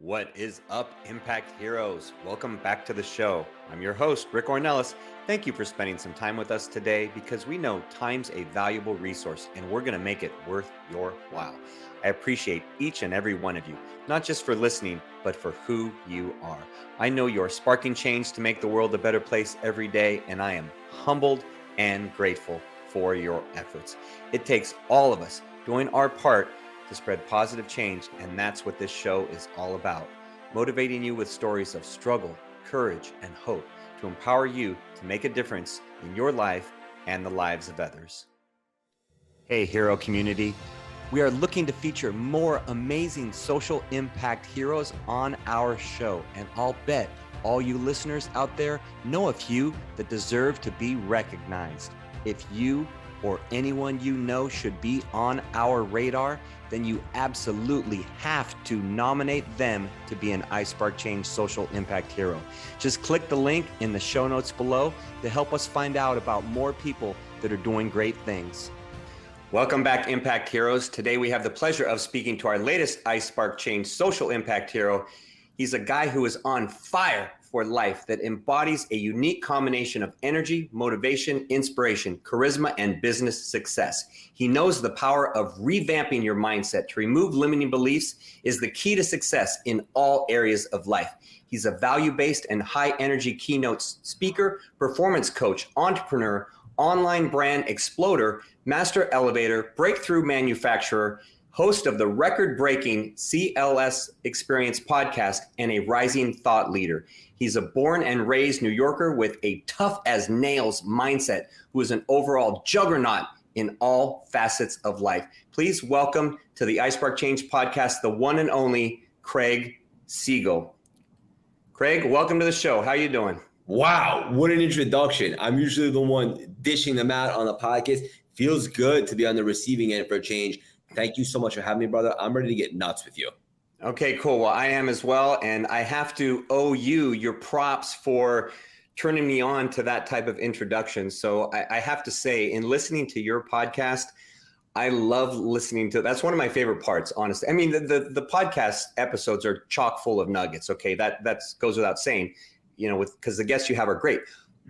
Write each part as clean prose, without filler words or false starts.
What is up, Impact Heroes? Welcome back to the show. I'm your host, Rick Ornelas. Thank you for spending some time with us today because we know time's a valuable resource and we're going to make it worth your while. I appreciate each and every one of you, not just for listening, but for who you are. I know you're sparking change to make the world a better place every day, and I am humbled and grateful for your efforts. It takes all of us doing our part to spread positive change, and that's what this show is all about. Motivating you with stories of struggle, courage, and hope to empower you to make a difference in your life and the lives of others. Hey, hero community. We are looking to feature more amazing social impact heroes on our show, and I'll bet all you listeners out there know a few that deserve to be recognized. If you or anyone you know should be on our radar, then you absolutely have to nominate them to be an iSpark Change social impact hero. Just click the link in the show notes below to help us find out about more people that are doing great things. Welcome back, Impact Heroes. Today we have the pleasure of speaking to our latest iSpark Change social impact hero. He's a guy who is on fire for life that embodies a unique combination of energy, motivation, inspiration, charisma, and business success. He knows the power of revamping your mindset to remove limiting beliefs is the key to success in all areas of life. He's a value-based and high-energy keynote speaker, performance coach, entrepreneur, online brand exploder, master elevator, breakthrough manufacturer, host of the record-breaking Cls Experience Podcast, and a rising thought leader. He's a born and raised New Yorker with a tough as nails mindset, who is an overall juggernaut in all facets of life. Please welcome to the iSpark Change Podcast, the one and only Craig Siegel. Craig, welcome to the show. How you doing? Wow, what an introduction. I'm usually the one dishing them out on the podcast. Feels good to be on the receiving end for a change. Thank you so much for having me, brother. I'm ready to get nuts with you. Okay, cool. Well, I am as well. And I have to owe you your props for turning me on to that type of introduction. So I have to say, in listening to your podcast, I love listening to, that's one of my favorite parts, honestly. I mean, the podcast episodes are chock full of nuggets. Okay, that goes without saying, you know, because the guests you have are great.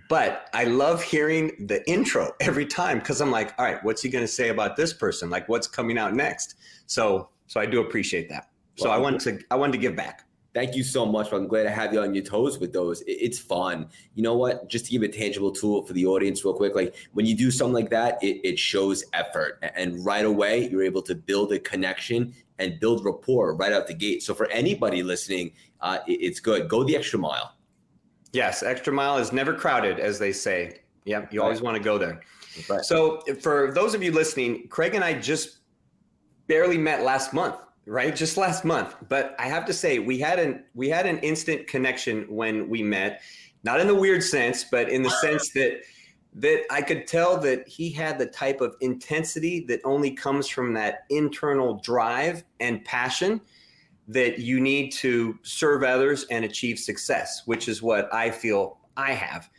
But I love hearing the intro every time because I'm like, all right, what's he going to say about this person? Like, what's coming out next? So I do appreciate that. So well, I wanted to give back. Thank you so much. I'm glad to have you on your toes with those. It's fun. You know what? Just to give a tangible tool for the audience real quick, like when you do something like that, it shows effort. And right away, you're able to build a connection and build rapport right out the gate. So for anybody listening, it's good. Go the extra mile. Yes, extra mile is never crowded, as they say. Yeah, you always want to go there. Right. So for those of you listening, Craig and I just barely met last month, right? Just last month. But I have to say, we had an instant connection when we met, not in the weird sense, but in the sense that I could tell that he had the type of intensity that only comes from that internal drive and passion that you need to serve others and achieve success, which is what I feel I have.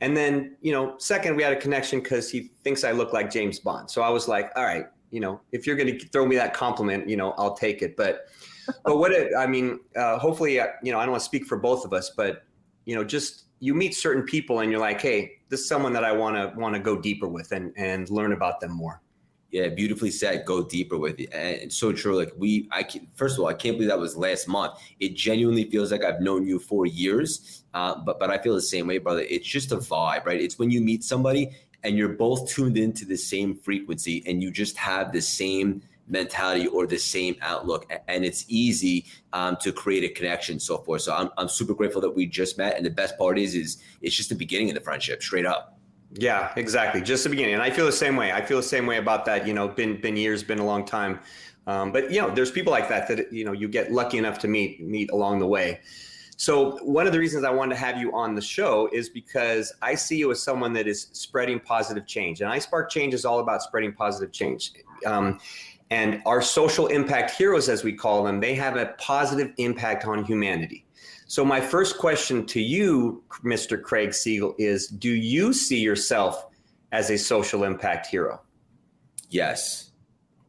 And then, you know, second, we had a connection because he thinks I look like James Bond. So I was like, all right, you know, if you're going to throw me that compliment, you know, I'll take it. But hopefully, you know, I don't want to speak for both of us, but, you know, just you meet certain people and you're like, hey, this is someone that I want to go deeper with and learn about them more. Yeah, beautifully said. Go deeper with it. And it's so true. Like first of all, I can't believe that was last month. It genuinely feels like I've known you for years. But I feel the same way, brother. It's just a vibe, right? It's when you meet somebody and you're both tuned into the same frequency and you just have the same mentality or the same outlook, and it's easy to create a connection, so forth. So I'm super grateful that we just met. And the best part is it's just the beginning of the friendship, straight up. Yeah, exactly. Just the beginning. And I feel the same way. I feel the same way about that. You know, been years, been a long time. But, you know, there's people like that, you know, you get lucky enough to meet along the way. So one of the reasons I wanted to have you on the show is because I see you as someone that is spreading positive change. And iSpark Change is all about spreading positive change. And our social impact heroes, as we call them, they have a positive impact on humanity. So my first question to you, Mr. Craig Siegel, is do you see yourself as a social impact hero? Yes.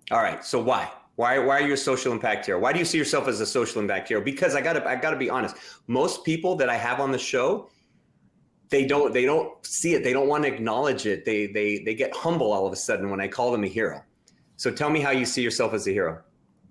All right. So why? Why are you a social impact hero? Why do you see yourself as a social impact hero? Because I gotta be honest. Most people that I have on the show, they don't see it. They don't want to acknowledge it. They get humble all of a sudden when I call them a hero. So tell me how you see yourself as a hero.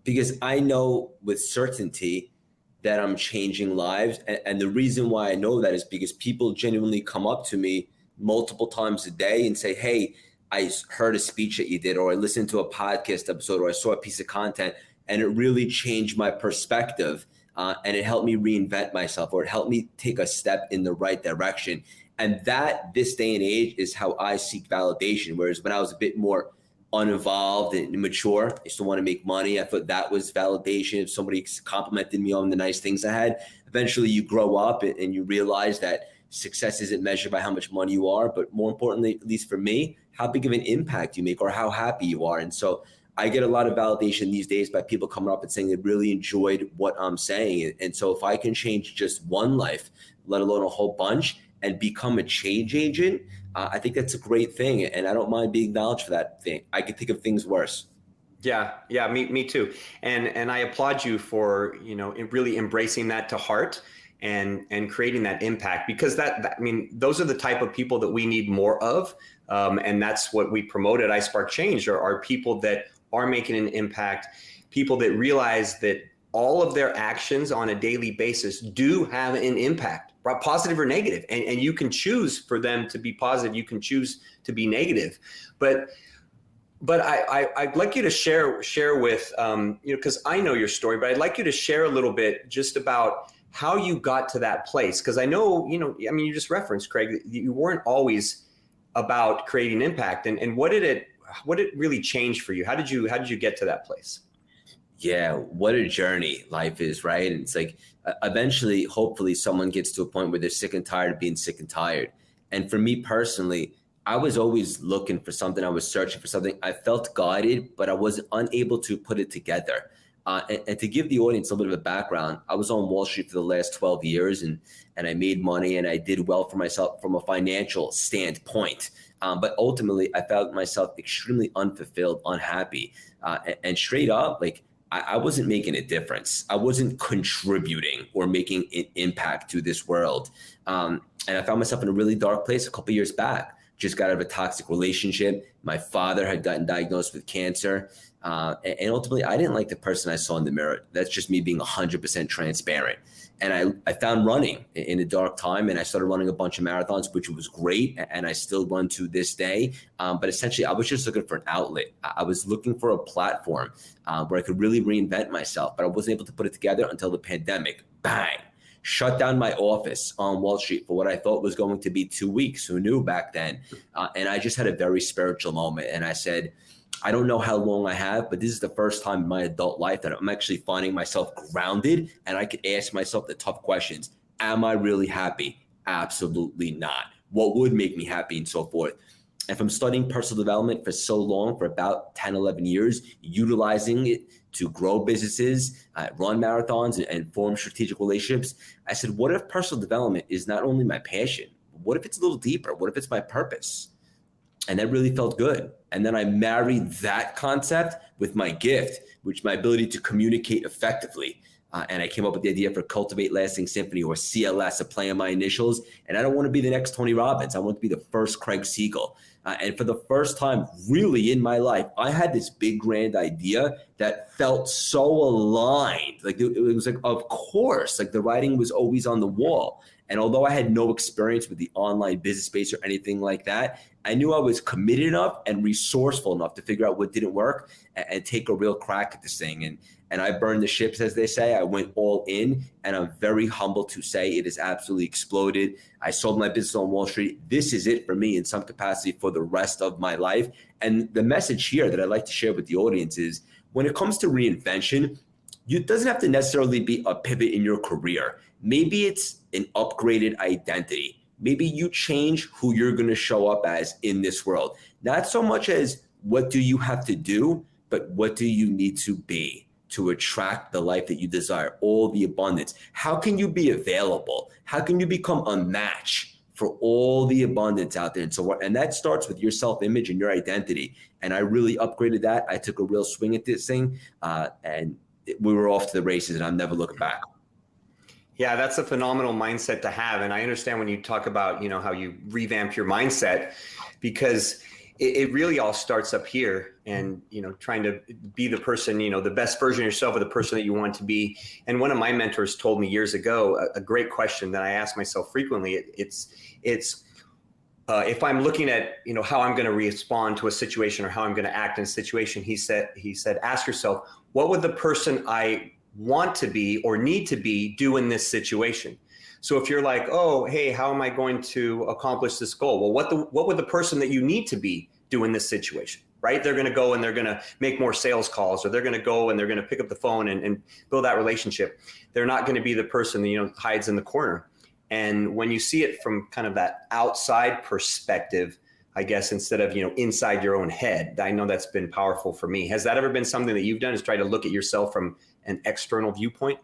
Because I know with certainty that I'm changing lives. And the reason why I know that is because people genuinely come up to me multiple times a day and say, hey, I heard a speech that you did, or I listened to a podcast episode, or I saw a piece of content, and it really changed my perspective. And it helped me reinvent myself, or it helped me take a step in the right direction. And that, this day and age, is how I seek validation. Whereas when I was a bit more uninvolved and immature, I still want to make money, I thought that was validation. If somebody complimented me on the nice things I had, eventually you grow up and you realize that success isn't measured by how much money you are, but more importantly, at least for me, how big of an impact you make or how happy you are. And so I get a lot of validation these days by people coming up and saying they really enjoyed what I'm saying. And so if I can change just one life, let alone a whole bunch, and become a change agent, I think that's a great thing. And I don't mind being acknowledged for that thing. I could think of things worse. Yeah, me too. And I applaud you for, really embracing that to heart and creating that impact, because that I mean, those are the type of people that we need more of. And that's what we promote at iSpark Change, are people that are making an impact, people that realize that all of their actions on a daily basis do have an impact, positive or negative. And you can choose for them to be positive. You can choose to be negative. But I'd like you to share with, because I know your story, but I'd like you to share a little bit just about how you got to that place. Because I know, you just referenced, Craig, you weren't always about creating impact. And what did it really change for you? How did you get to that place? Yeah, what a journey life is, right? And it's like eventually, hopefully someone gets to a point where they're sick and tired of being sick and tired. And for me personally, I was always looking for something. I was searching for something. I felt guided, but I was unable to put it together. And to give the audience a little bit of a background, I was on Wall Street for the last 12 years and I made money and I did well for myself from a financial standpoint. But ultimately, I found myself extremely unfulfilled, unhappy, and straight up, like, I wasn't making a difference. I wasn't contributing or making an impact to this world. And I found myself in a really dark place a couple of years back. Just got out of a toxic relationship. My father had gotten diagnosed with cancer. And ultimately, I didn't like the person I saw in the mirror. That's just me being 100% transparent. And I found running in a dark time, and I started running a bunch of marathons, which was great. And I still run to this day. But essentially, I was just looking for an outlet. I was looking for a platform where I could really reinvent myself, but I wasn't able to put it together until the pandemic. Bang! Shut down my office on Wall Street for what I thought was going to be 2 weeks. Who knew back then? And I just had a very spiritual moment. And I said, I don't know how long I have, but this is the first time in my adult life that I'm actually finding myself grounded and I could ask myself the tough questions. Am I really happy? Absolutely not. What would make me happy, and so forth. And from studying personal development for so long, for about 10, 11 years, utilizing it to grow businesses, run marathons, and form strategic relationships, I said, what if personal development is not only my passion? What if it's a little deeper? What if it's my purpose? And that really felt good. And then I married that concept with my gift, which is my ability to communicate effectively. And I came up with the idea for Cultivate Lasting Symphony, or CLS, a play on my initials. And I don't want to be the next Tony Robbins. I want to be the first Craig Siegel. And for the first time really in my life, I had this big grand idea that felt so aligned. Like it was like, of course, like the writing was always on the wall. And although I had no experience with the online business space or anything like that, I knew I was committed enough and resourceful enough to figure out what didn't work and take a real crack at this thing. And I burned the ships, as they say. I went all in, and I'm very humble to say it has absolutely exploded. I sold my business on Wall Street. This is it for me in some capacity for the rest of my life. And the message here that I'd like to share with the audience is, when it comes to reinvention, it doesn't have to necessarily be a pivot in your career. Maybe it's an upgraded identity. Maybe you change who you're going to show up as in this world. Not so much as what do you have to do, but what do you need to be to attract the life that you desire, all the abundance. How can you be available? How can you become a match for all the abundance out there. And so, and that starts with your self-image and your identity. And I really upgraded that. I took a real swing at this thing, and we were off to the races, and I'm never looking back. Yeah, that's a phenomenal mindset to have. And I understand when you talk about, how you revamp your mindset, because it really all starts up here, and, trying to be the person, the best version of yourself, or the person that you want to be. And one of my mentors told me years ago, a great question that I ask myself frequently. It's if I'm looking at, how I'm going to respond to a situation, or how I'm going to act in a situation, he said, ask yourself, what would the person I want to be or need to be do in this situation? So if you're like, oh, hey, how am I going to accomplish this goal? Well, what would the person that you need to be do in this situation, right? They're going to go and they're going to make more sales calls, or they're going to go and they're going to pick up the phone and build that relationship. They're not going to be the person that, hides in the corner. And when you see it from kind of that outside perspective, I guess, instead of, inside your own head, I know that's been powerful for me. Has that ever been something that you've done, is try to look at yourself from an external viewpoint?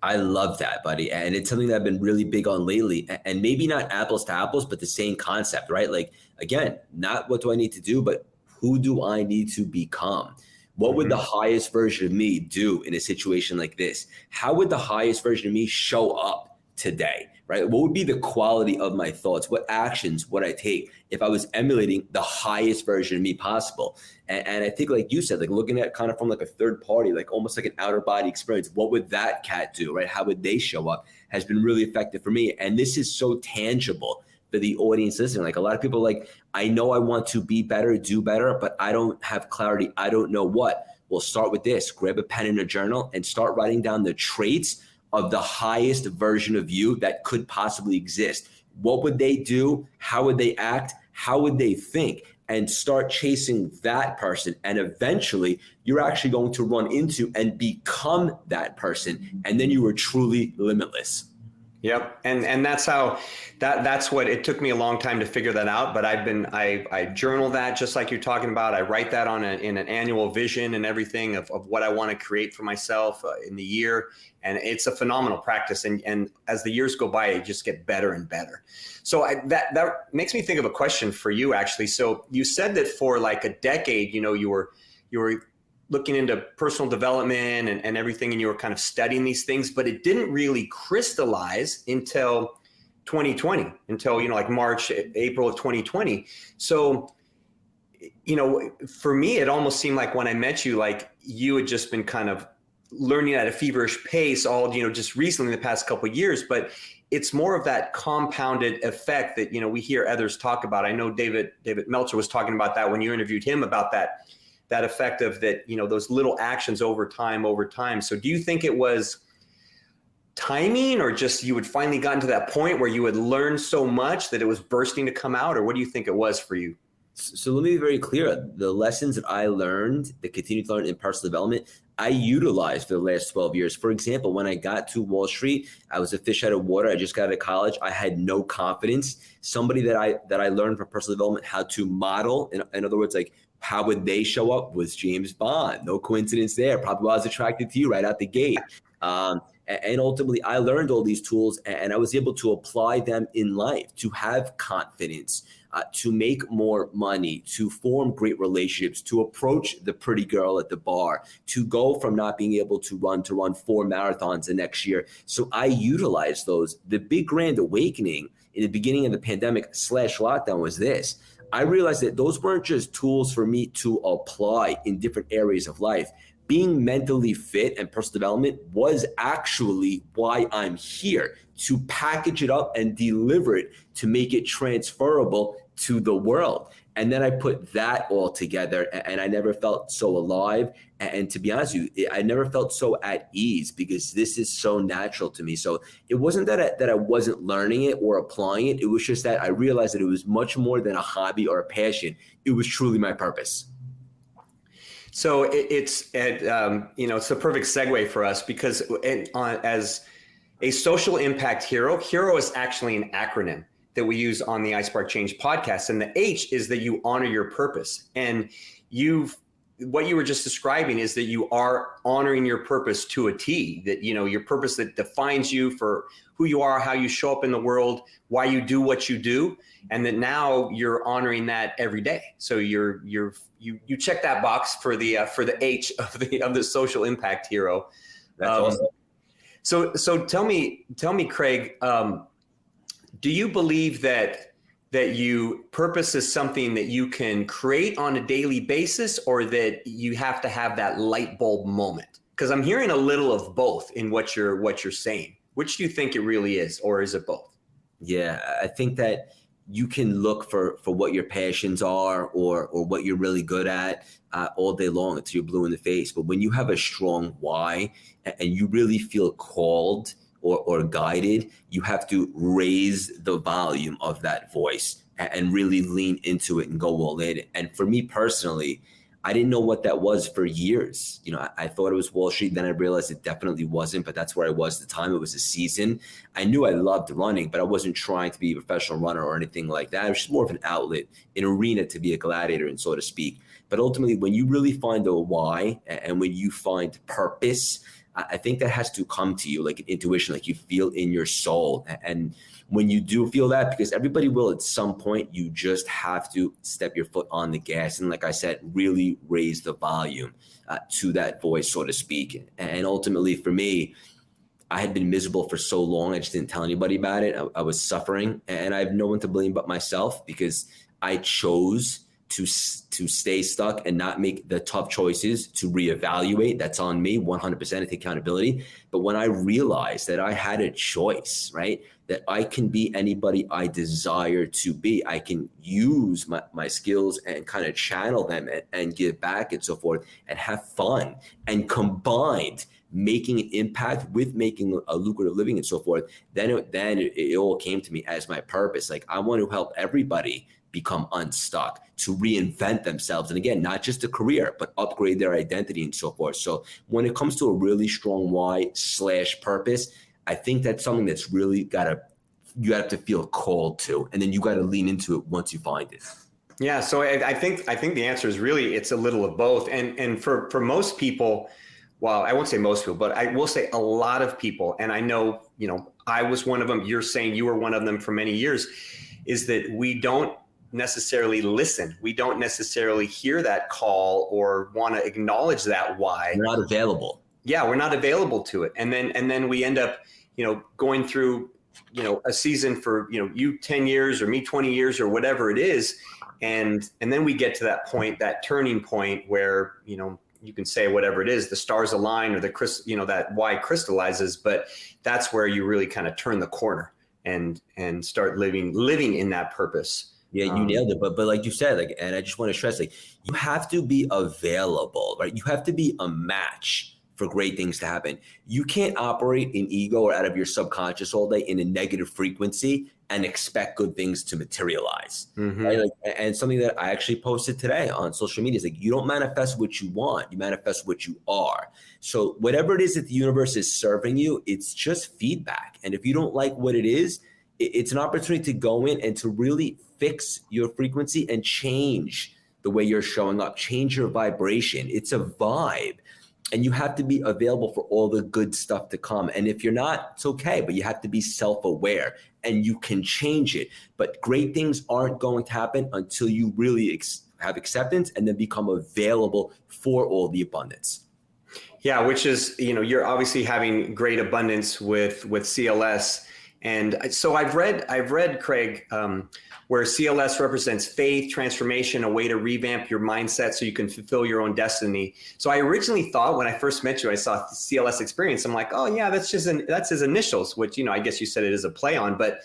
I love that, buddy. And it's something that I've been really big on lately, and maybe not apples to apples, but the same concept, right? Like, again, not what do I need to do, but who do I need to become? What would the highest version of me do in a situation like this? How would the highest version of me show up today, right? What would be the quality of my thoughts? What actions would I take if I was emulating the highest version of me possible? And I think, like you said, like looking at kind of from like a third party, like almost like an outer body experience, what would that cat do, right? How would they show up, has been really effective for me. And this is so tangible for the audience listening. Like, a lot of people like, I know I want to be better, do better, but I don't have clarity. I don't know what. Well, start with this. Grab a pen and a journal and start writing down the traits of the highest version of you that could possibly exist. What would they do? How would they act? How would they think? And start chasing that person. And eventually you're actually going to run into and become that person. And then you are truly limitless. Yep. And that's how that's what it took me a long time to figure that out. But I journal that, just like you're talking about. I write that in an annual vision and everything of what I want to create for myself in the year. And it's a phenomenal practice. And as the years go by, it just get better and better. So that makes me think of a question for you, actually. So you said that for like a decade, you were looking into personal development and everything, and you were kind of studying these things, but it didn't really crystallize until 2020, until, like March, April of 2020. So, for me, it almost seemed like when I met you, like you had just been kind of learning at a feverish pace all, just recently in the past couple of years, but it's more of that compounded effect that, we hear others talk about. I know David Meltzer was talking about that when you interviewed him, about that effect of that, those little actions over time. So do you think it was timing, or just you had finally gotten to that point where you had learned so much that it was bursting to come out, or what do you think it was for you? So let me be very clear. The lessons that I learned, that continue to learn in personal development, I utilized for the last 12 years. For example, when I got to Wall Street, I was a fish out of water. I just got out of college. I had no confidence. Somebody that I learned from personal development how to model, in other words, like how would they show up, was James Bond. No coincidence there. Probably why I was attracted to you right out the gate. And ultimately, I learned all these tools, and I was able to apply them in life to have confidence, to make more money, to form great relationships, to approach the pretty girl at the bar, to go from not being able to run 4 marathons the next year. So I utilized those. The big grand awakening in the beginning of the pandemic / lockdown was this. I realized that those weren't just tools for me to apply in different areas of life. Being mentally fit and personal development was actually why I'm here, to package it up and deliver it, to make it transferable to the world. And then I put that all together, and I never felt so alive. And to be honest with you, I never felt so at ease, because this is so natural to me. So it wasn't that I wasn't learning it or applying it. It was just that I realized that it was much more than a hobby or a passion. It was truly my purpose. So it's the perfect segue for us, because as a social impact hero is actually an acronym that we use on the iSpark Change podcast. And the H is that you honor your purpose. And you've what you were just describing is that you are honoring your purpose to a T, that, your purpose that defines you for who you are, how you show up in the world, why you do what you do. And that now you're honoring that every day. So you check that box for the H of the social impact hero. That's awesome. So tell me, Craig, do you believe that you purpose is something that you can create on a daily basis, or that you have to have that light bulb moment? Because I'm hearing a little of both in what you're saying. Which do you think it really is, or is it both? Yeah, I think that you can look for what your passions are or what you're really good at all day long until you're blue in the face. But when you have a strong why and you really feel called or guided, you have to raise the volume of that voice and really lean into it and go all in. And for me personally, I didn't know what that was for years. I thought it was Wall Street. Then I realized it definitely wasn't, but that's where I was at the time. It was a season. I knew I loved running, but I wasn't trying to be a professional runner or anything like that. It was just more of an outlet, an arena to be a gladiator, and so to speak. But ultimately, when you really find a why and when you find purpose, I think that has to come to you like an intuition, like you feel in your soul. And when you do feel that, because everybody will at some point, you just have to step your foot on the gas. And like I said, really raise the volume to that voice, so to speak. And ultimately for me, I had been miserable for so long. I just didn't tell anybody about it. I was suffering, and I have no one to blame but myself, because I chose to stay stuck and not make the tough choices to reevaluate. That's on me, 100%. I take accountability. But when I realized that I had a choice, right, that I can be anybody I desire to be, I can use my skills and kind of channel them and give back and so forth and have fun, and combined making an impact with making a lucrative living and so forth, then it all came to me as my purpose. Like, I want to help everybody become unstuck, to reinvent themselves. And again, not just a career, but upgrade their identity and so forth. So when it comes to a really strong why/purpose, I think that's something that's really you have to feel called to, and then you got to lean into it once you find it. Yeah. So I think the answer is really, it's a little of both. And for most people, well, I won't say most people, but I will say a lot of people, and I know, I was one of them, you're saying you were one of them for many years, is that we don't necessarily listen. We don't necessarily hear that call or want to acknowledge that why. We're not available. Yeah, we're not available to it. And then we end up, going through, a season for, you 10 years or me 20 years or whatever it is. And then we get to that point, that turning point where, you can say whatever it is, the stars align, or that why crystallizes, but that's where you really kind of turn the corner and start living in that purpose. Yeah, you nailed it. But like you said, and I just want to stress, you have to be available, right? You have to be a match for great things to happen. You can't operate in ego or out of your subconscious all day in a negative frequency and expect good things to materialize. Mm-hmm. Right? And something that I actually posted today on social media is you don't manifest what you want, you manifest what you are. So whatever it is that the universe is serving you, it's just feedback. And if you don't like what it is, it's an opportunity to go in and to really fix your frequency and change the way you're showing up, change your vibration. It's a vibe, and you have to be available for all the good stuff to come. And if you're not, it's okay, but you have to be self-aware and you can change it. But great things aren't going to happen until you really have acceptance and then become available for all the abundance. Yeah, which is, you're obviously having great abundance with CLS. And so I've read Craig, where CLS represents faith, transformation, a way to revamp your mindset so you can fulfill your own destiny. So I originally thought, when I first met you, I saw CLS Experience. I'm like, oh yeah, that's his initials, which, I guess you said it is a play on, but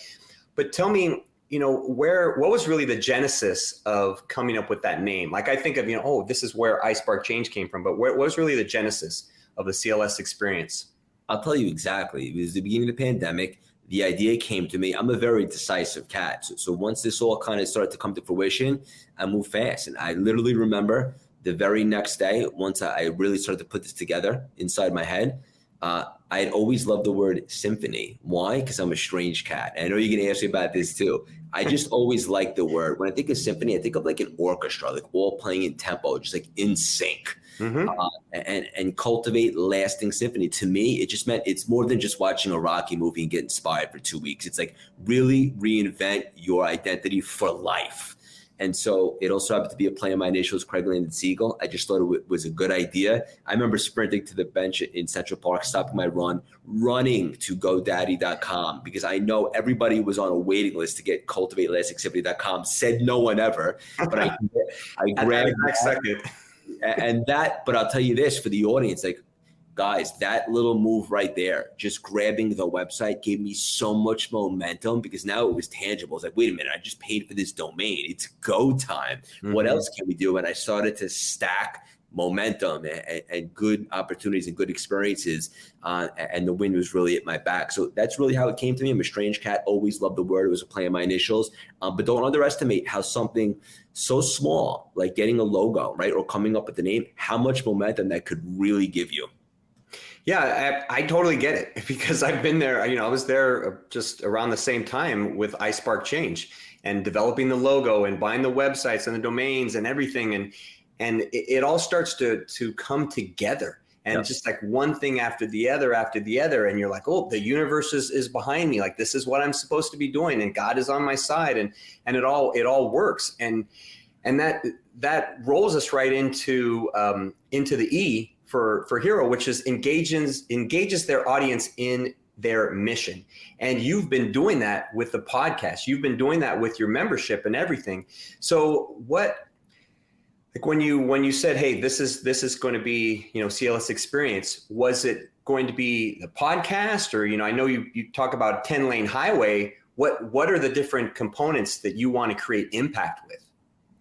tell me, what was really the genesis of coming up with that name? Like, I think of, this is where iSpark Change came from, but what was really the genesis of the CLS Experience? I'll tell you exactly. It was the beginning of the pandemic. The idea came to me. I'm a very decisive cat. So once this all kind of started to come to fruition, I moved fast. And I literally remember the very next day, once I really started to put this together inside my head, I had always loved the word symphony. Why? Because I'm a strange cat. And I know you're going to ask me about this too. I just always like the word. When I think of symphony, I think of like an orchestra, like all playing in tempo, just like in sync. Mm-hmm. And cultivate lasting symphony. To me, it just meant it's more than just watching a Rocky movie and get inspired for 2 weeks. It's like really reinvent your identity for life. And so it also happened to be a play on my initials, Craig Siegel. I just thought it was a good idea. I remember sprinting to the bench in Central Park, stopping my run, running to GoDaddy.com because I know everybody was on a waiting list to get Cultivate Lasting Symphony.com. Said no one ever, but I grabbed that. And that, but I'll tell you this for the audience, like, guys, that little move right there, just grabbing the website gave me so much momentum because now it was tangible. It's like, wait a minute, I just paid for this domain. It's go time. Mm-hmm. What else can we do? And I started to stack momentum and good opportunities and good experiences. And the wind was really at my back. So that's really how it came to me. I'm a strange cat, always loved the word. It was a play on my initials. But don't underestimate how something so small, like getting a logo, right, or coming up with the name, how much momentum that could really give you. Yeah, I totally get it because I've been there. I was there just around the same time with iSpark Change and developing the logo and buying the websites and the domains and everything. And it all starts to come together. And it's just like one thing after the other. And you're like, oh, the universe is behind me. Like, this is what I'm supposed to be doing. And God is on my side. And it all works. And that rolls us right into the E for Hero, which is engages their audience in their mission. And you've been doing that with the podcast. You've been doing that with your membership and everything. So like when you said, hey, this is going to be, CLS Experience, was it going to be the podcast? Or, I know you talk about 10-lane highway. What are the different components that you want to create impact with?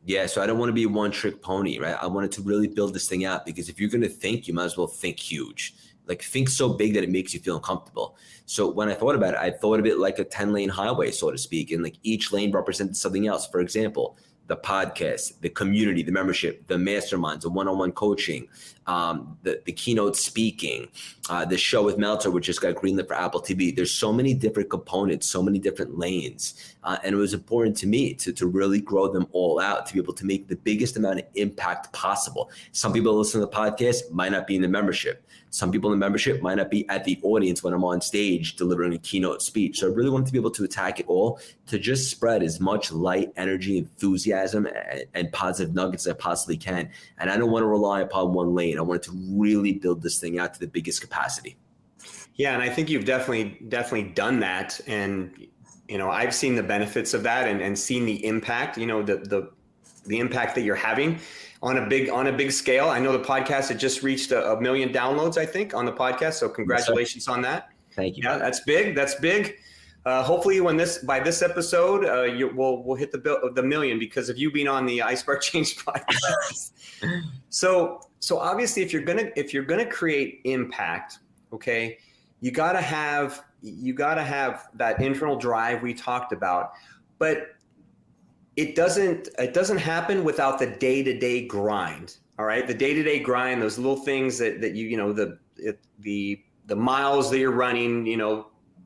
Yeah, so I don't want to be a one-trick pony, right? I wanted to really build this thing out because if you're going to think, you might as well think huge. Like, think so big that it makes you feel uncomfortable. So when I thought about it, I thought of it like a 10-lane highway, so to speak. And like each lane represented something else. For example, the podcast, the community, the membership, the masterminds, the one-on-one coaching, the keynote speaking, the show with Meltzer, which just got greenlit for Apple TV. There's so many different components, so many different lanes. And it was important to me to really grow them all out, to be able to make the biggest amount of impact possible. Some people listen to the podcast might not be in the membership. Some people in the membership might not be at the audience when I'm on stage delivering a keynote speech. So I really wanted to be able to attack it all, to just spread as much light, energy, enthusiasm, and positive nuggets as I possibly can. And I don't want to rely upon one lane. I wanted to really build this thing out to the biggest capacity. Yeah, and I think you've definitely done that. And, I've seen the benefits of that and seen the impact, the impact that you're having on a big scale. I know the podcast had just reached a million downloads, I think, on the podcast. So congratulations on that. Thank you. Yeah, that's big. Hopefully by this episode, we'll hit the million because of you being on the iSpark Change podcast. So obviously if you're gonna create impact, okay, you gotta have that internal drive we talked about, but it doesn't happen without the day-to-day grind. All right. The day-to-day grind, those little things that the miles that you're running,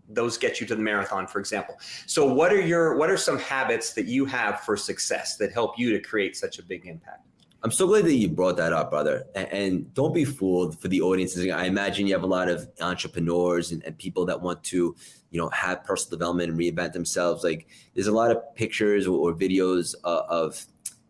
those get you to the marathon, for example. So what are some habits that you have for success that help you to create such a big impact? I'm so glad that you brought that up, brother. And don't be fooled for the audiences. I imagine you have a lot of entrepreneurs and people that want to, have personal development and reinvent themselves. Like, there's a lot of pictures or videos of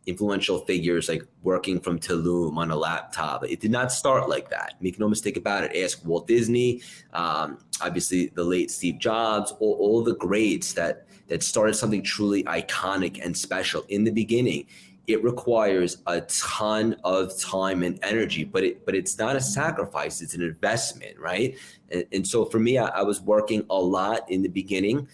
influential figures like working from Tulum on a laptop. It did not start like that. Make no mistake about it. Ask Walt Disney, obviously the late Steve Jobs, all the greats that started something truly iconic and special in the beginning. It requires a ton of time and energy, but it's not a sacrifice, it's an investment, right? And so for me, I was working a lot in the beginning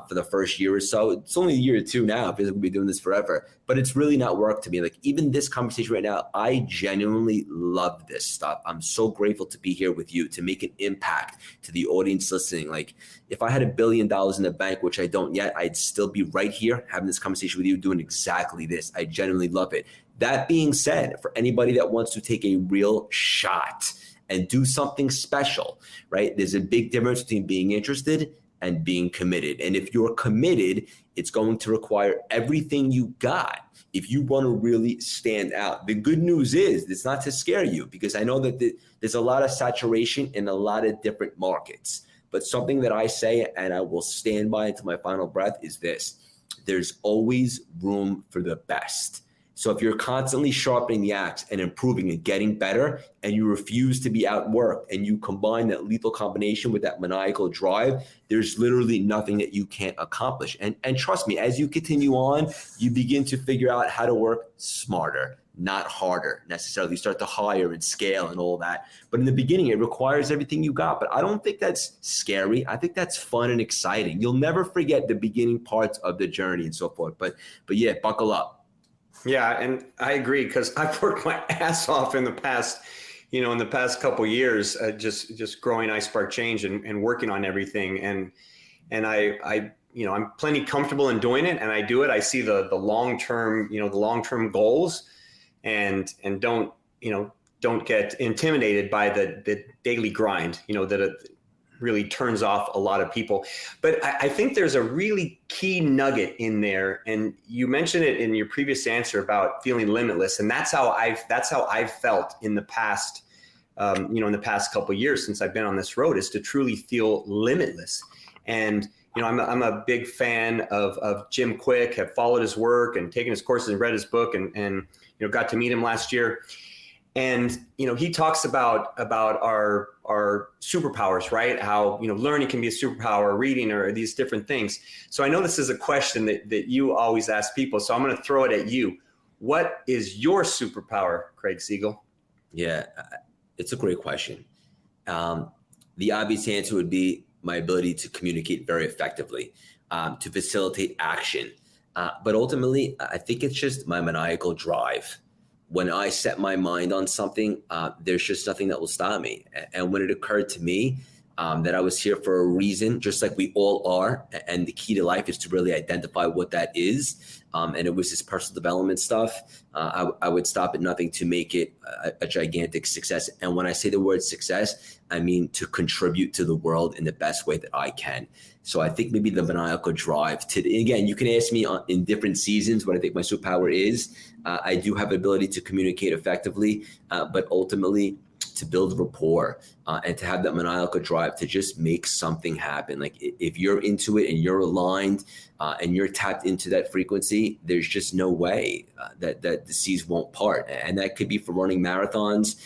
for the first year or so. It's only a year or two now. I feel like we'll be doing this forever, but it's really not work to me. Like, even this conversation right now, I genuinely love this stuff. I'm so grateful to be here with you, to make an impact to the audience listening. Like, if I had $1 billion in the bank, which I don't yet, I'd still be right here having this conversation with you, doing exactly this. I genuinely love it. That being said, for anybody that wants to take a real shot and do something special, right? There's a big difference between being interested and being committed. And if you're committed, it's going to require everything you got if you want to really stand out. The good news is it's not to scare you, because I know that there's a lot of saturation in a lot of different markets. But something that I say, and I will stand by until my final breath, is this: there's always room for the best. So if you're constantly sharpening the axe and improving and getting better, and you refuse to be outworked, and you combine that lethal combination with that maniacal drive, there's literally nothing that you can't accomplish. And trust me, as you continue on, you begin to figure out how to work smarter, not harder necessarily. You start to hire and scale and all that. But in the beginning, it requires everything you got. But I don't think that's scary. I think that's fun and exciting. You'll never forget the beginning parts of the journey and so forth. But yeah, buckle up. Yeah, and I agree, because I've worked my ass off in the past, in the past couple of years, just growing iSpark Change and working on everything. And I'm plenty comfortable in doing it, and I do it. I see the long-term goals, and don't get intimidated by the daily grind, that it really turns off a lot of people. But I think there's a really key nugget in there, and you mentioned it in your previous answer about feeling limitless, and that's how I've felt in the past, in the past couple of years since I've been on this road, is to truly feel limitless. And I'm a big fan of Jim Quick. Have followed his work and taken his courses and read his book, and got to meet him last year. And he talks about our superpowers, right? How learning can be a superpower, reading, or these different things. So I know this is a question that you always ask people. So I'm going to throw it at you. What is your superpower, Craig Siegel? Yeah, it's a great question. The obvious answer would be my ability to communicate very effectively, to facilitate action. But ultimately, I think it's just my maniacal drive. When I set my mind on something, there's just nothing that will stop me. And when it occurred to me that I was here for a reason, just like we all are, and the key to life is to really identify what that is, and it was this personal development stuff, I would stop at nothing to make it a gigantic success. And when I say the word success, I mean to contribute to the world in the best way that I can. So I think maybe the maniacal drive again, you can ask me in different seasons what I think my superpower is. I do have the ability to communicate effectively, but ultimately to build rapport and to have that maniacal drive to just make something happen. Like if you're into it and you're aligned and you're tapped into that frequency, there's just no way that the seas won't part. And that could be from running marathons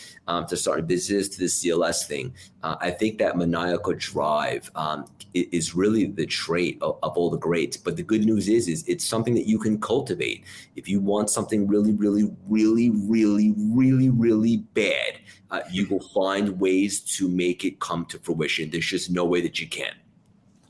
to starting business to the CLS thing. I think that maniacal drive is really the trait of all the greats. But the good news is it's something that you can cultivate. If you want something really, really, really, really, really, really bad, you will find ways to make it come to fruition. There's just no way that you can.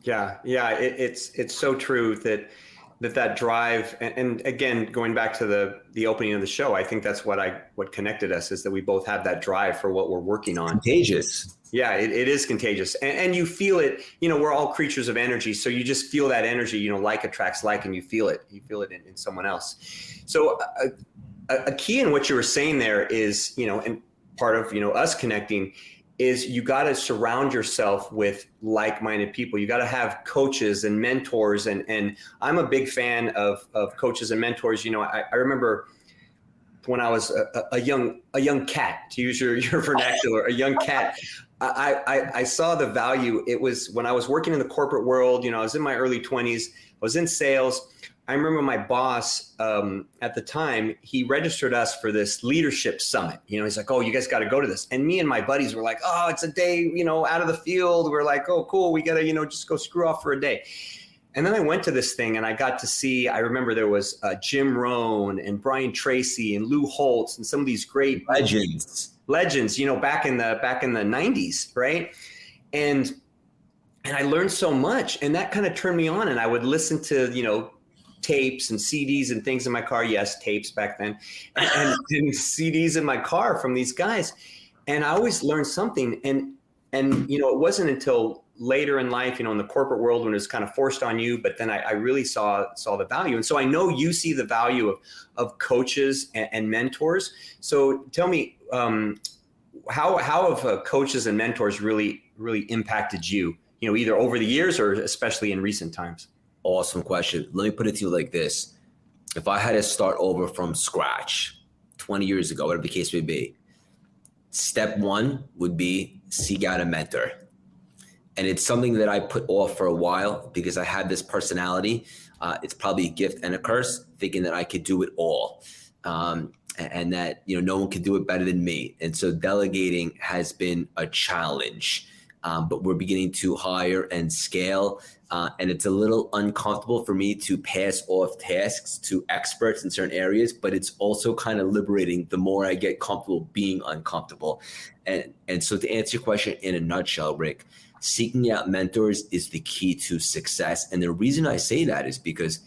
Yeah. It's so true that drive, and again, going back to the opening of the show, I think that's what connected us, is that we both have that drive for what we're working on. Contagious. Yeah, it is contagious. And you feel it, we're all creatures of energy. So you just feel that energy, like attracts like, and you feel it in someone else. So a key in what you were saying there is, and part of, us connecting is you got to surround yourself with like-minded people. You got to have coaches and mentors. And I'm a big fan of coaches and mentors. I remember when I was a young cat, to use your vernacular, a young cat, I saw the value. It was when I was working in the corporate world, I was in my early 20s, I was in sales. I remember my boss at the time, he registered us for this leadership summit. He's like, oh, you guys got to go to this. And me and my buddies were like, oh, it's a day, out of the field. We're like, oh, cool. We got to, just go screw off for a day. And then I went to this thing and I got to see, I remember there was Jim Rohn and Brian Tracy and Lou Holtz and some of these great legends, back in the 90s. Right. And I learned so much, and that kind of turned me on, and I would listen to, tapes and CDs and things in my car. Yes, tapes back then, and CDs in my car from these guys. And I always learned something. And it wasn't until later in life, in the corporate world, when it was kind of forced on you, but then I really saw the value. And so I know you see the value of coaches and mentors. So tell me, how have coaches and mentors really impacted you, either over the years or especially in recent times? Awesome question. Let me put it to you like this. If I had to start over from scratch 20 years ago, whatever the case may be, step one would be seek out a mentor. And it's something that I put off for a while because I had this personality. It's probably a gift and a curse, thinking that I could do it all. And that, no one could do it better than me. And so delegating has been a challenge, but we're beginning to hire and scale. And it's a little uncomfortable for me to pass off tasks to experts in certain areas, but it's also kind of liberating the more I get comfortable being uncomfortable. And so to answer your question in a nutshell, Rick, seeking out mentors is the key to success. And the reason I say that is because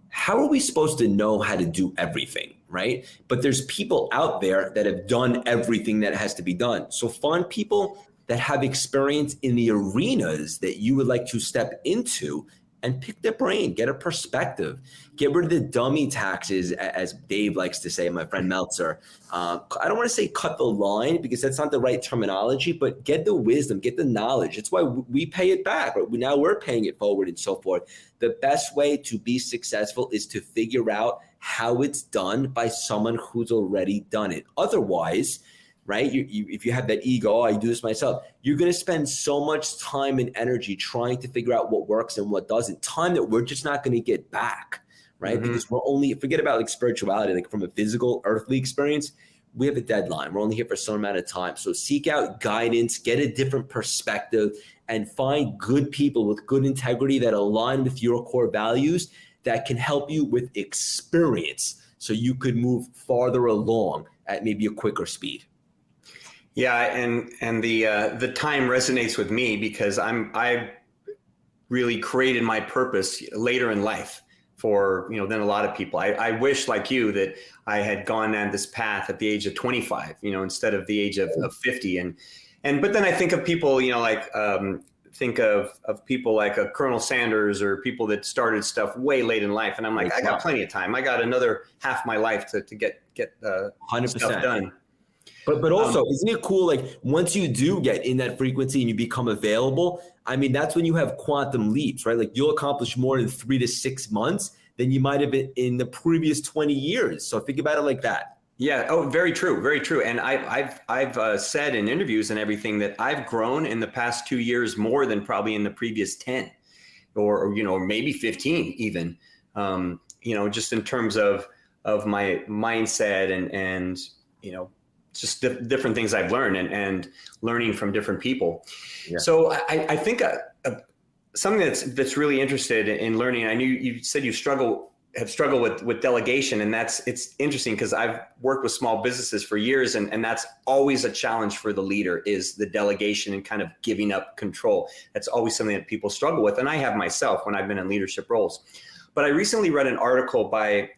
how are we supposed to know how to do everything, right? But there's people out there that have done everything that has to be done. So find people that have experience in the arenas that you would like to step into and pick their brain, get a perspective, get rid of the dummy taxes, as Dave likes to say, my friend Meltzer. I don't want to say cut the line because that's not the right terminology, but get the wisdom, get the knowledge. It's why we pay it back. Right? Now we're paying it forward and so forth. The best way to be successful is to figure out how it's done by someone who's already done it. Otherwise, right? If you have that ego, I do this myself, you're going to spend so much time and energy trying to figure out what works and what doesn't, time that we're just not going to get back, right? Mm-hmm. Because forget about like spirituality, like from a physical earthly experience, we have a deadline. We're only here for some amount of time. So seek out guidance, get a different perspective, and find good people with good integrity that align with your core values that can help you with experience so you could move farther along at maybe a quicker speed. Yeah, and the time resonates with me because I really created my purpose later in life for than a lot of people. I wish, like you, that I had gone down this path at the age of 25, instead of the age of 50. But then I think of people, think of people like a Colonel Sanders or people that started stuff way late in life, and I'm like, I got plenty of time. I got another half my life to get 100% stuff done. But also, isn't it cool? Like once you do get in that frequency and you become available, I mean, that's when you have quantum leaps, right? Like you'll accomplish more in 3 to 6 months than you might have been in the previous 20 years. So think about it like that. Yeah. Oh, very true. Very true. And I've said in interviews and everything that I've grown in the past 2 years more than probably in the previous 10 or maybe 15 even, just in terms of my mindset and just different things I've learned and learning from different people. Yeah. So I think something that's really interested in learning. I knew you said you have struggled with delegation, and it's interesting because I've worked with small businesses for years, and that's always a challenge for the leader is the delegation and kind of giving up control. That's always something that people struggle with, and I have myself when I've been in leadership roles. But I recently read an article by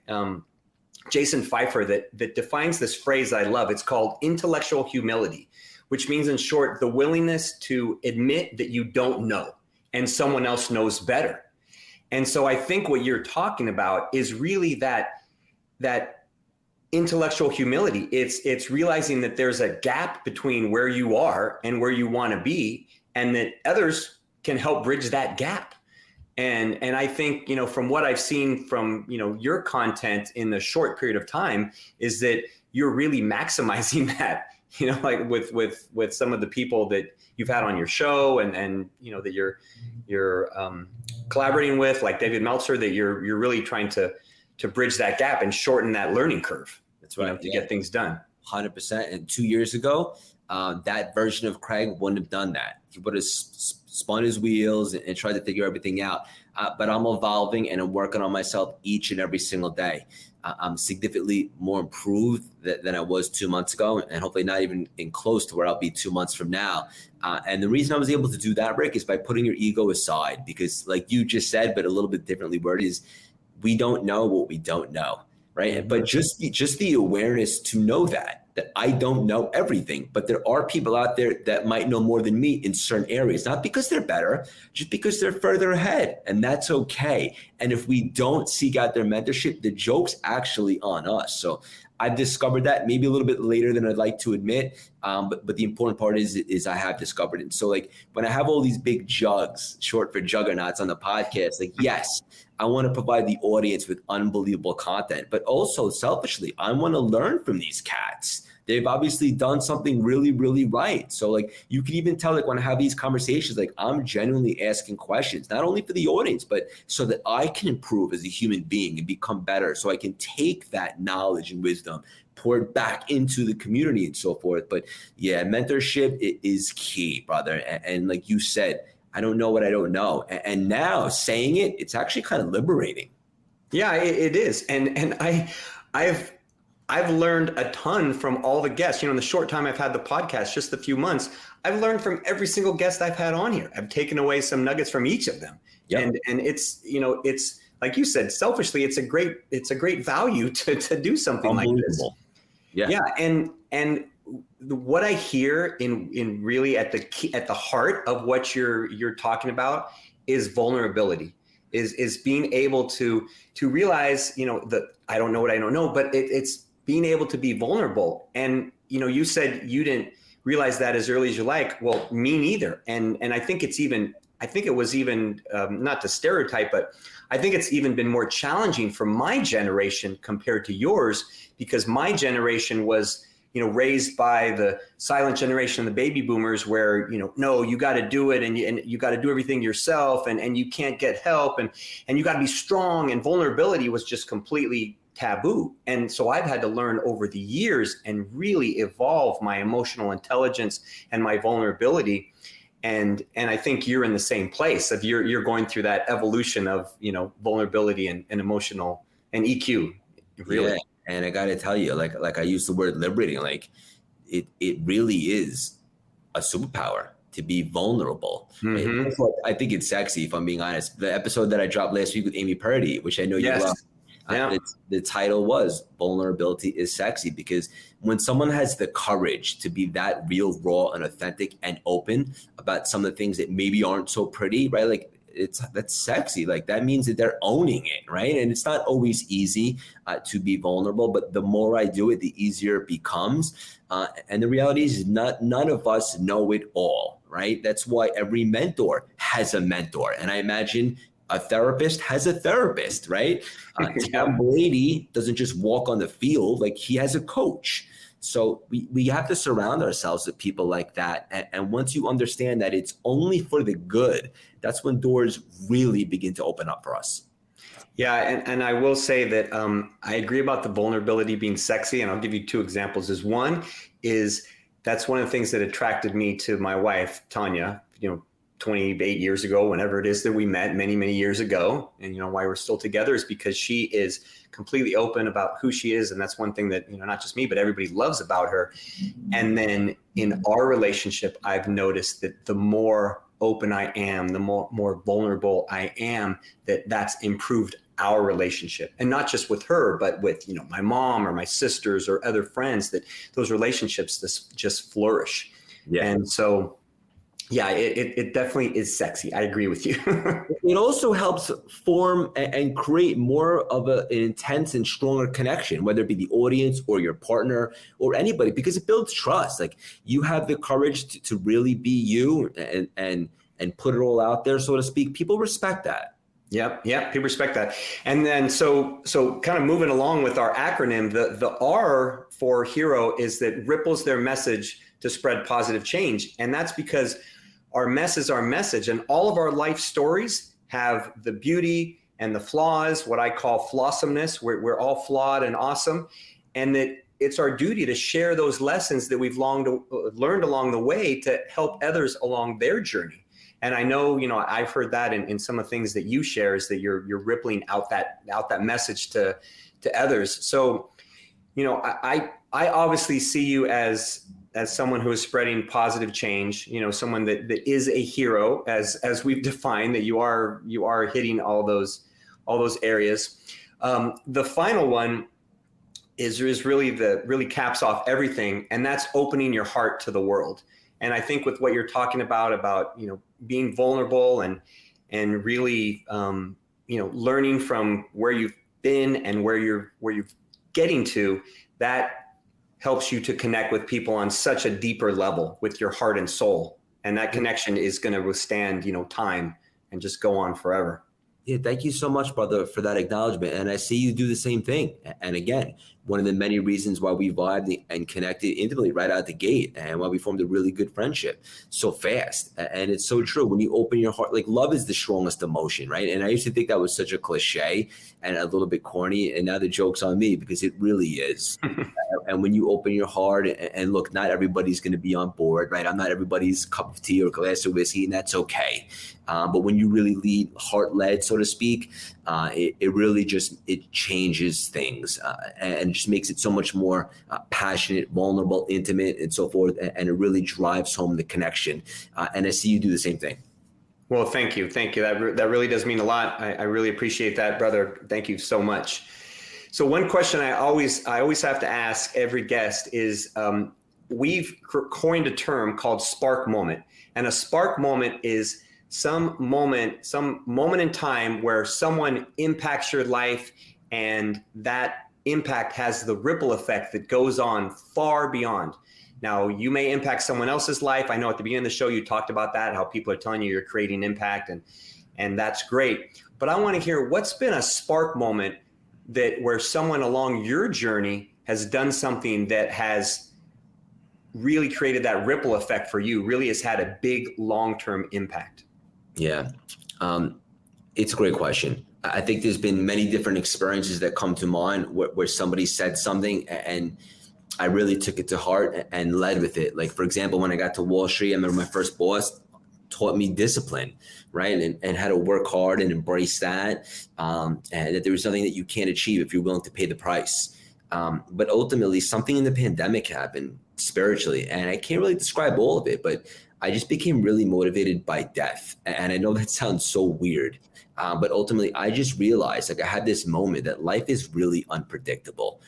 Jason Pfeiffer that defines this phrase I love. It's called intellectual humility, which means in short, the willingness to admit that you don't know and someone else knows better. And so I think what you're talking about is really that intellectual humility. It's realizing that there's a gap between where you are and where you want to be, and that others can help bridge that gap. And I think, from what I've seen from, your content in the short period of time is that you're really maximizing that, like with some of the people that you've had on your show and that you're collaborating with, like David Meltzer, that you're really trying to bridge that gap and shorten that learning curve. That's right. To get things done. 100%. And 2 years ago, that version of Craig wouldn't have done that. He would have spun his wheels and tried to figure everything out. But I'm evolving and I'm working on myself each and every single day. I'm significantly more improved than I was 2 months ago, and hopefully not even in close to where I'll be 2 months from now. And the reason I was able to do that, Rick, is by putting your ego aside, because like you just said, but a little bit differently worded, is we don't know what we don't know, right? But just the awareness to know that I don't know everything, but there are people out there that might know more than me in certain areas, not because they're better, just because they're further ahead, and that's okay. And if we don't seek out their mentorship, the joke's actually on us. So I've discovered that maybe a little bit later than I'd like to admit. But the important part is I have discovered it. So like when I have all these big jugs, short for juggernauts on the podcast, like, yes, I want to provide the audience with unbelievable content, but also selfishly, I want to learn from these cats. They've obviously done something really, really right. So like you can even tell, like when I have these conversations, like I'm genuinely asking questions, not only for the audience, but so that I can improve as a human being and become better. So I can take that knowledge and wisdom, pour it back into the community and so forth. But yeah, mentorship is key, brother. And like you said, I don't know what I don't know. And now saying it, it's actually kind of liberating. Yeah, it is. And I've learned a ton from all the guests. In the short time I've had the podcast, just a few months, I've learned from every single guest I've had on here. I've taken away some nuggets from each of them. Yep. And it's, it's like you said, selfishly, it's a great value to do something like this. Yeah. Yeah. And what I hear in really at the heart of what you're talking about is vulnerability, is being able to realize, that I don't know what I don't know, but it's being able to be vulnerable. And, you said you didn't realize that as early as you like. Well, me neither. And I think it was even not to stereotype, but I think it's even been more challenging for my generation compared to yours, because my generation was, raised by the silent generation, the baby boomers, where, no, you got to do it. And you got to do everything yourself, and you can't get help, and you got to be strong, and vulnerability was just completely taboo. And so I've had to learn over the years and really evolve my emotional intelligence and my vulnerability. And I think you're in the same place of you're going through that evolution of, vulnerability and emotional and EQ. Really. Yeah. And I got to tell you, like I use the word liberating, like it really is a superpower to be vulnerable. Mm-hmm. I think it's sexy, if I'm being honest. The episode that I dropped last week with Amy Purdy, which I know you love, the title was Vulnerability is Sexy, because when someone has the courage to be that real, raw, and authentic and open about some of the things that maybe aren't so pretty, right? Like that's sexy. Like that means that they're owning it, right? And it's not always easy to be vulnerable, but the more I do it, the easier it becomes. And the reality is none of us know it all, right? That's why every mentor has a mentor. And I imagine a therapist has a therapist, right? Tom Brady doesn't just walk on the field, like he has a coach. So we have to surround ourselves with people like that. And once you understand that it's only for the good, that's when doors really begin to open up for us. Yeah, and I will say that I agree about the vulnerability being sexy, and I'll give you two examples. One is that's one of the things that attracted me to my wife, Tanya, 28 years ago, whenever it is that we met many, many years ago. And, why we're still together is because she is completely open about who she is. And that's one thing that, not just me, but everybody loves about her. And then in our relationship, I've noticed that the more open I am, the more vulnerable I am, that's improved our relationship. And not just with her, but with, my mom or my sisters or other friends, that those relationships just flourish. Yeah. And so, yeah, it definitely is sexy. I agree with you. It also helps form and create more of an intense and stronger connection, whether it be the audience or your partner or anybody, because it builds trust. Like you have the courage to really be you and put it all out there, so to speak. People respect that. Yep. People respect that. And then so kind of moving along with our acronym, the R for hero is that ripples their message to spread positive change. And that's because our mess is our message, and all of our life stories have the beauty and the flaws, what I call flawsomeness. We're all flawed and awesome. And that it's our duty to share those lessons that we've learned along the way to help others along their journey. And I know, I've heard that in some of the things that you share, is that you're rippling out that message to others. So, I obviously see you as someone who is spreading positive change, someone that is a hero, as we've defined, that you are hitting all those areas. The final one is really caps off everything, and that's opening your heart to the world. And I think with what you're talking about, being vulnerable and really, learning from where you've been and where you're getting to, that helps you to connect with people on such a deeper level with your heart and soul. And that connection is going to withstand, time and just go on forever. Yeah, thank you so much, brother, for that acknowledgement. And I see you do the same thing. And again, one of the many reasons why we vibed and connected intimately right out the gate, and why we formed a really good friendship so fast. And it's so true. When you open your heart, like, love is the strongest emotion, right? And I used to think that was such a cliche and a little bit corny. And now the joke's on me, because it really is. And when you open your heart, and look, not everybody's going to be on board, right? I'm not everybody's cup of tea or glass of whiskey, and that's okay. But when you really lead heart-led, so to speak, it really just, it changes things and just makes it so much more passionate, vulnerable, intimate, and so forth. And it really drives home the connection. And I see you do the same thing. Well, thank you. Thank you. That really does mean a lot. I really appreciate that, brother. Thank you so much. So one question I always have to ask every guest is, we've coined a term called spark moment. And a spark moment is some moment in time where someone impacts your life, and that impact has the ripple effect that goes on far beyond. Now, you may impact someone else's life. I know at the beginning of the show, you talked about that, how people are telling you you're creating impact, and that's great. But I want to hear, what's been a spark moment that where someone along your journey has done something that has really created that ripple effect for you, really has had a big long-term impact? Yeah, it's a great question. I think there's been many different experiences that come to mind where somebody said something and I really took it to heart and led with it. Like, for example, when I got to Wall Street, I remember my first boss taught me discipline, right? And how to work hard and embrace that. And that there was nothing that you can't achieve if you're willing to pay the price. But ultimately, something in the pandemic happened spiritually. And I can't really describe all of it, but I just became really motivated by death. And I know that sounds so weird, but ultimately, I just realized, like, I had this moment that life is really unpredictable.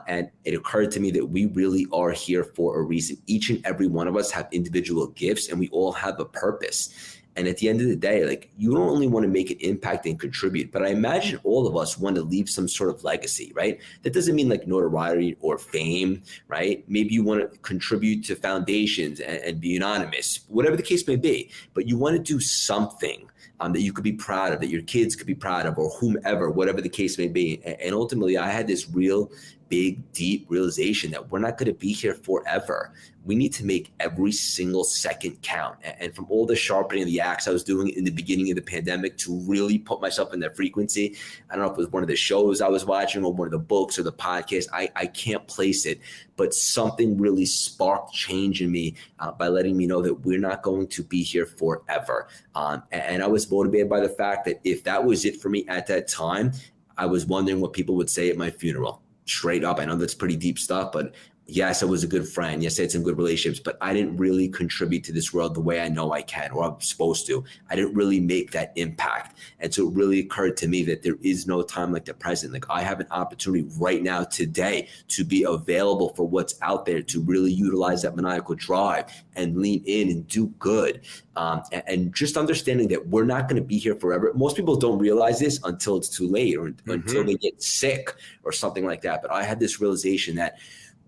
And it occurred to me that we really are here for a reason. Each and every one of us have individual gifts, and we all have a purpose. And at the end of the day, like, you don't only want to make an impact and contribute, but I imagine all of us want to leave some sort of legacy, right? That doesn't mean like notoriety or fame, right? Maybe you want to contribute to foundations and be anonymous, whatever the case may be, but you want to do something that you could be proud of, that your kids could be proud of, or whomever, whatever the case may be. And ultimately, I had this real big, deep realization that we're not going to be here forever. We need to make every single second count. And from all the sharpening of the axe I was doing in the beginning of the pandemic to really put myself in that frequency, I don't know if it was one of the shows I was watching or one of the books or the podcast, I can't place it, but something really sparked change in me by letting me know that we're not going to be here forever. And I was motivated by the fact that if that was it for me at that time, I was wondering what people would say at my funeral. Straight up. I know that's pretty deep stuff, but yes, I was a good friend. Yes, I had some good relationships, but I didn't really contribute to this world the way I know I can, or I'm supposed to. I didn't really make that impact. And so it really occurred to me that there is no time like the present. Like, I have an opportunity right now today to be available for what's out there, to really utilize that maniacal drive and lean in and do good. And just understanding that we're not going to be here forever. Most people don't realize this until it's too late, or until they get sick or something like that. But I had this realization that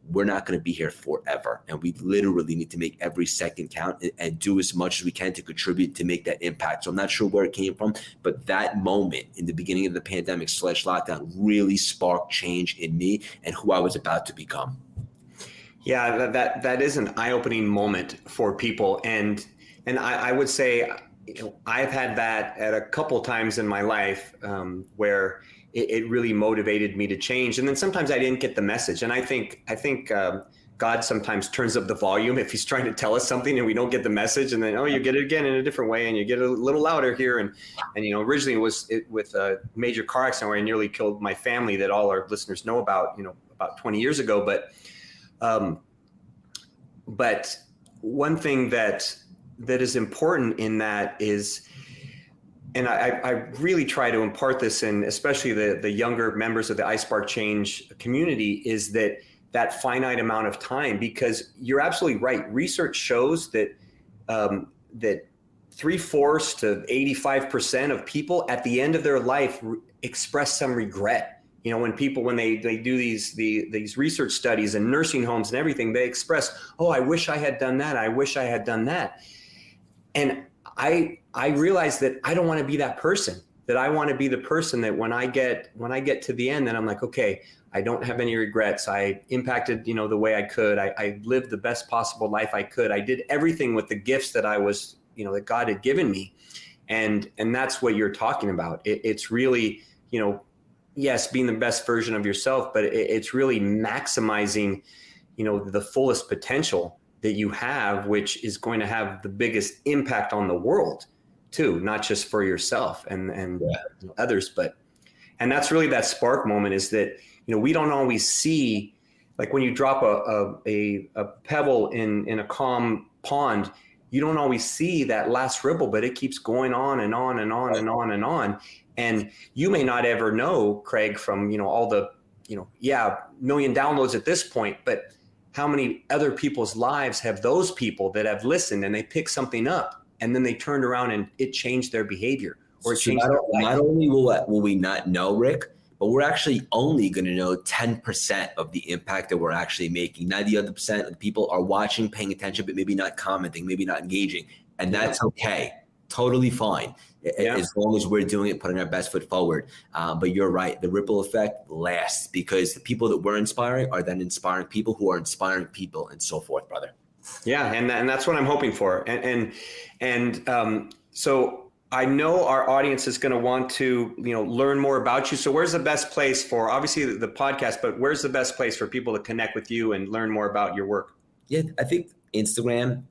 we're not going to be here forever. And we literally need to make every second count and do as much as we can to contribute to make that impact. So I'm not sure where it came from, but that moment in the beginning of the pandemic / lockdown really sparked change in me and who I was about to become. Yeah, that is an eye-opening moment for people. And I would say, I've had that at a couple times in my life where it really motivated me to change. And then sometimes I didn't get the message. And I think God sometimes turns up the volume if he's trying to tell us something and we don't get the message. And then, you get it again in a different way, and you get it a little louder here. And originally it was with a major car accident where I nearly killed my family that all our listeners know about, about 20 years ago. But one thing that is important in that is, and I really try to impart this in, especially the younger members of the iSpark Change community, is that finite amount of time, because you're absolutely right. Research shows that that 3/4 to 85% of people at the end of their life express some regret when people, when they do these research studies in nursing homes and everything, they express, oh, I wish I had done that. I wish I had done that. And I realized that I don't want to be that person, that I want to be the person that when I get to the end, then I'm like, okay, I don't have any regrets. I impacted, the way I could. I lived the best possible life I could. I did everything with the gifts that I was, that God had given me. And that's what you're talking about. It's really, yes, being the best version of yourself, but it's really maximizing, the fullest potential that you have, which is going to have the biggest impact on the world too, not just for yourself and others, and that's really that spark moment, is that, we don't always see, like when you drop a pebble in a calm pond, you don't always see that last ripple, but it keeps going on and on and on and on and on. And you may not ever know, Craig, from, all the, million downloads at this point, but how many other people's lives have those people that have listened and they pick something up and then they turned around and it changed their behavior or it changed their life. Not only will we not know, Rick, but we're actually only going to know 10% of the impact that we're actually making. 90 other percent of the people are watching, paying attention, but maybe not commenting, maybe not engaging. And that's okay. Totally fine. As long as we're doing it, putting our best foot forward. But you're right. The ripple effect lasts because the people that we're inspiring are then inspiring people who are inspiring people and so forth, brother. Yeah. And that's what I'm hoping for. So I know our audience is going to want to, learn more about you. So where's the best place for, obviously the podcast, but where's the best place for people to connect with you and learn more about your work? Yeah, I think Instagram,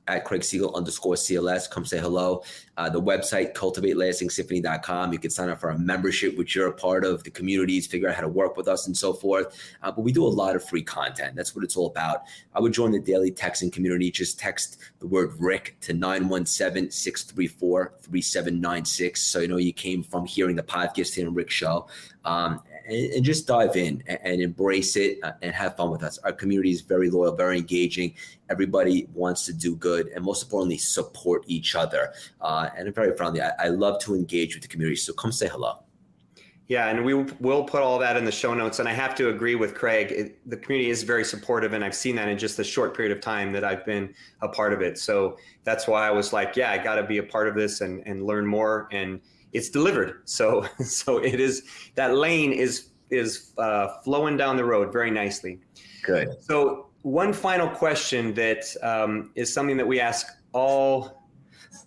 at Craig Siegel _CLS. Come say hello. The website, cultivateLastingSymphony.com. You can sign up for a membership, which you're a part of, the communities, figure out how to work with us and so forth. But we do a lot of free content. That's what it's all about. I would join the daily texting community. Just text the word Rick to 917-634-3796. So you came from hearing the podcast here on Rick's show. And just dive in and embrace it and have fun with us. Our community is very loyal, very engaging. Everybody wants to do good and most importantly, support each other. And I'm very friendly. I love to engage with the community. So come say hello. Yeah, and we will put all that in the show notes. And I have to agree with Craig. The community is very supportive, and I've seen that in just the short period of time that I've been a part of it. So that's why I was like, I got to be a part of this and learn more. And it's delivered. So it is, that lane is flowing down the road very nicely. Good. So one final question that is something that we ask all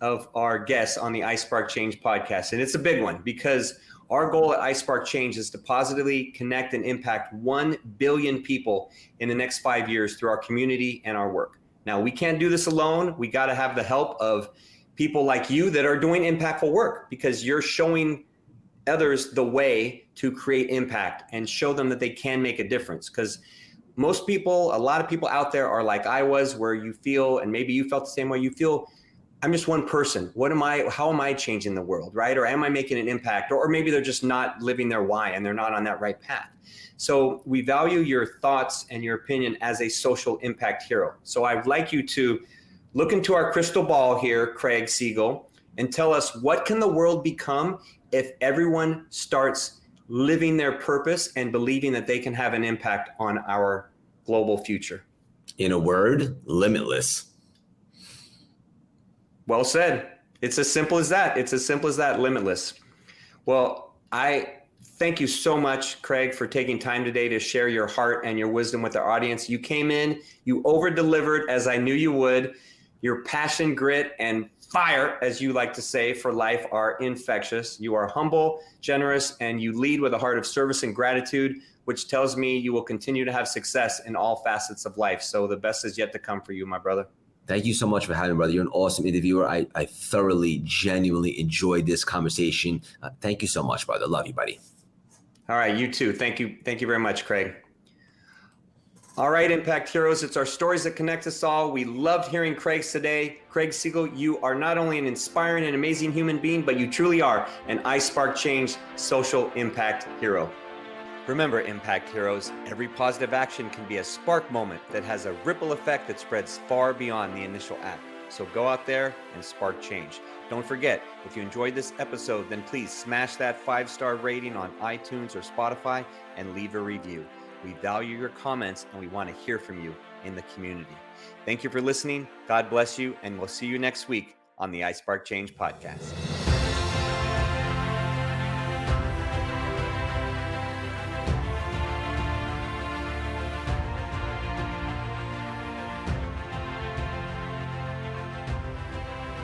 of our guests on the iSpark Change podcast. And it's a big one because our goal at iSpark Change is to positively connect and impact 1 billion people in the next 5 years through our community and our work. Now, we can't do this alone. We got to have the help of people like you that are doing impactful work, because you're showing others the way to create impact and show them that they can make a difference. Because most people, a lot of people out there are like I was, where you feel, and maybe you felt the same way, you feel, I'm just one person. How am I changing the world, right? Or am I making an impact? Or maybe they're just not living their why and they're not on that right path. So we value your thoughts and your opinion as a social impact hero. So I'd like you to look into our crystal ball here, Craig Siegel, and tell us, what can the world become if everyone starts living their purpose and believing that they can have an impact on our global future? In a word, limitless. Well said. It's as simple as that. Limitless. Well, I thank you so much, Craig, for taking time today to share your heart and your wisdom with our audience. You came in, you over-delivered, as I knew you would. Your passion, grit, and fire, as you like to say, for life are infectious. You are humble, generous, and you lead with a heart of service and gratitude, which tells me you will continue to have success in all facets of life. So the best is yet to come for you, my brother. Thank you so much for having me, brother. You're an awesome interviewer. I thoroughly, genuinely enjoyed this conversation. Thank you so much, brother. Love you, buddy. All right, you too. Thank you. Thank you very much, Craig. All right, Impact Heroes, it's our stories that connect us all. We loved hearing Craig's today. Craig Siegel, you are not only an inspiring and amazing human being, but you truly are an iSpark Change social impact hero. Remember, Impact Heroes, every positive action can be a spark moment that has a ripple effect that spreads far beyond the initial act. So go out there and spark change. Don't forget, if you enjoyed this episode, then please smash that 5-star rating on iTunes or Spotify and leave a review. We value your comments and we want to hear from you in the community. Thank you for listening. God bless you, and we'll see you next week on the iSpark Change podcast.